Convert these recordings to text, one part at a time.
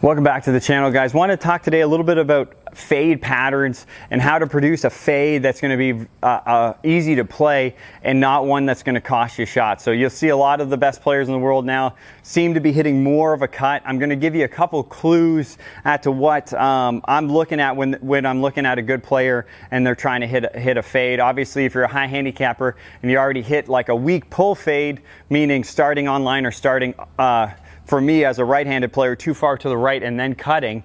Welcome back to the channel, guys. Want to talk today a little bit about fade patterns and how to produce a fade that's going to be easy to play and not one that's going to cost you shots. So you'll see a lot of the best players in the world now seem to be hitting more of a cut. I'm going to give you a couple clues as to what I'm looking at when I'm looking at a good player and they're trying to hit a fade. Obviously, if you're a high handicapper and you already hit like a weak pull fade, meaning starting online or starting for me as a right-handed player, too far to the right and then cutting,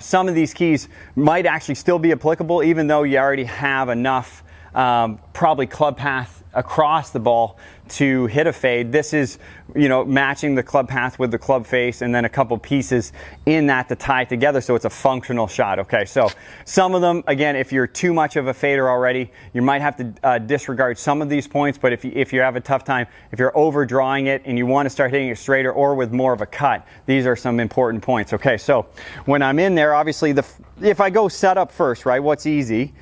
some of these keys might actually still be applicable even though you already have enough probably club path across the ball to hit a fade. This is, you know, matching the club path with the club face and then a couple pieces in that to tie together so it's a functional shot. Okay, so some of them, again, if you're too much of a fader already, you might have to disregard some of these points, but if you have a tough time, if you're overdrawing it and you want to start hitting it straighter or with more of a cut, these are some important points. Okay, so when I'm in there, obviously if I go set up first, right, what's easy?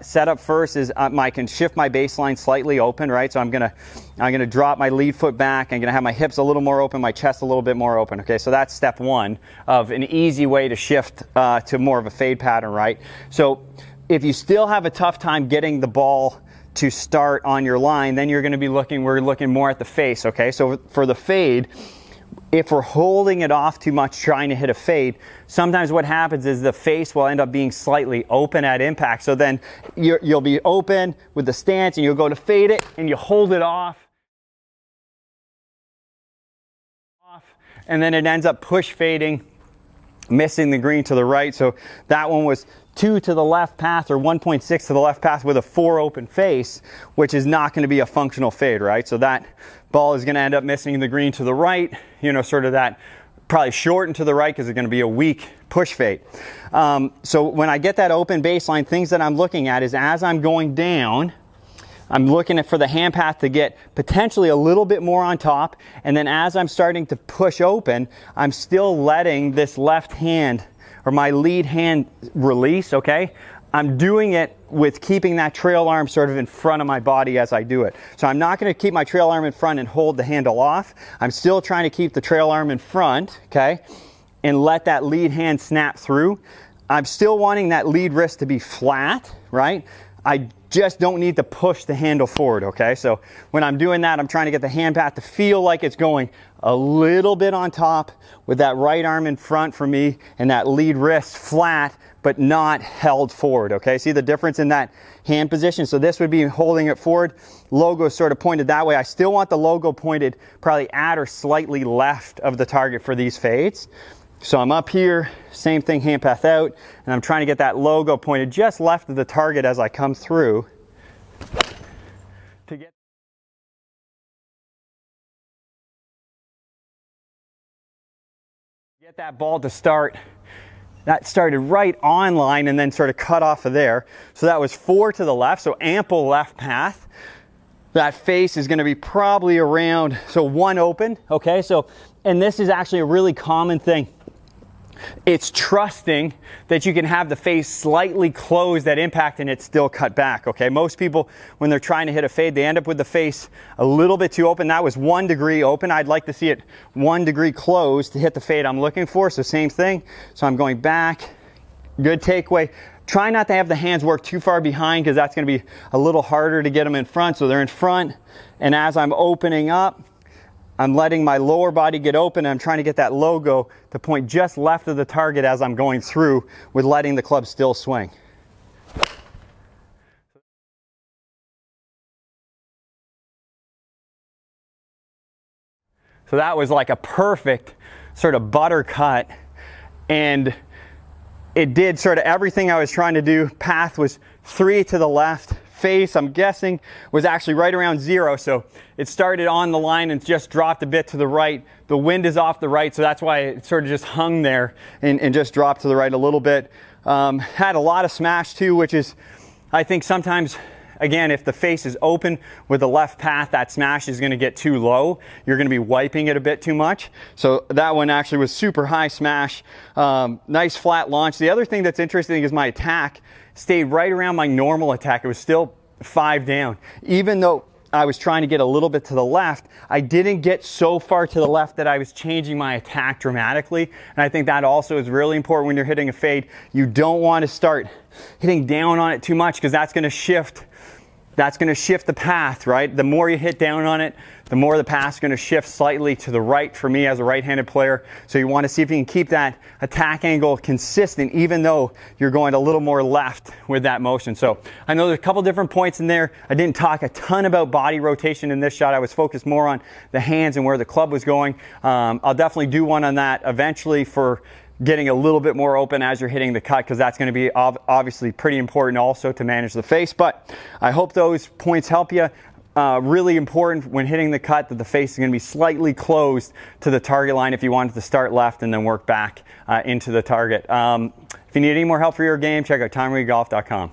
Setup first is I can shift my baseline slightly open, right? So I'm gonna drop my lead foot back. I'm gonna have my hips a little more open, my chest a little bit more open. Okay, so that's step one of an easy way to shift to more of a fade pattern, right? So if you still have a tough time getting the ball to start on your line, then you're gonna be we're looking more at the face. Okay, so for the fade, if we're holding it off too much trying to hit a fade, sometimes what happens is the face will end up being slightly open at impact. So then you'll be open with the stance and you'll go to fade it and you hold it off. And then it ends up push fading, missing the green to the right. So that one was 2 to the left path or 1.6 to the left path with a 4 open face, which is not going to be a functional fade, right? So that ball is going to end up missing the green to the right, you know, sort of that probably shortened to the right because it's going to be a weak push fade. So when I get that open baseline, things that I'm looking at is as I'm going down, I'm looking for the hand path to get potentially a little bit more on top. And then as I'm starting to push open, I'm still letting this left hand or my lead hand release, okay? I'm doing it with keeping that trail arm sort of in front of my body as I do it. So I'm not going to keep my trail arm in front and hold the handle off. I'm still trying to keep the trail arm in front, okay? And let that lead hand snap through. I'm still wanting that lead wrist to be flat, right? I just don't need to push the handle forward, okay? So when I'm doing that, I'm trying to get the hand path to feel like it's going a little bit on top with that right arm in front for me and that lead wrist flat but not held forward, okay? See the difference in that hand position? So this would be holding it forward. Logo is sort of pointed that way. I still want the logo pointed probably at or slightly left of the target for these fades. So I'm up here, same thing, hand path out, and I'm trying to get that logo pointed just left of the target as I come through to get that ball to start. That started right on line and then sort of cut off of there. So that was 4 to the left, so ample left path. That face is going to be probably around, so 1 open, okay? So, and this is actually a really common thing. It's trusting that you can have the face slightly closed at impact and it's still cut back, okay? Most people, when they're trying to hit a fade, they end up with the face a little bit too open. That was 1 degree open. I'd like to see it 1 degree closed to hit the fade I'm looking for, so same thing. So I'm going back, good takeaway. Try not to have the hands work too far behind because that's going to be a little harder to get them in front. So they're in front, and as I'm opening up, I'm letting my lower body get open and I'm trying to get that logo to point just left of the target as I'm going through with letting the club still swing. So that was like a perfect sort of butter cut, and it did sort of everything I was trying to do. Path was 3 to the left. Face, I'm guessing, was actually right around 0. So it started on the line and just dropped a bit to the right. The wind is off the right, so that's why it sort of just hung there and just dropped to the right a little bit. Had a lot of smash too, which is, I think sometimes, again, if the face is open with the left path, that smash is going to get too low. You're going to be wiping it a bit too much. So that one actually was super high smash. Nice flat launch. The other thing that's interesting is my attack stayed right around my normal attack. It was still 5 down. Even though I was trying to get a little bit to the left, I didn't get so far to the left that I was changing my attack dramatically. And I think that also is really important when you're hitting a fade. You don't want to start hitting down on it too much, because that's going to shift the path, right? The more you hit down on it, the more the path's going to shift slightly to the right for me as a right-handed player. So you want to see if you can keep that attack angle consistent, even though you're going a little more left with that motion. So I know there's a couple different points in there. I didn't talk a ton about body rotation in this shot. I was focused more on the hands and where the club was going. I'll definitely do one on that eventually for getting a little bit more open as you're hitting the cut, because that's going to be obviously pretty important also to manage the face. But I hope those points help you. Really important when hitting the cut that the face is going to be slightly closed to the target line if you want it to start left and then work back into the target. If you need any more help for your game, check out TimeReadGolf.com.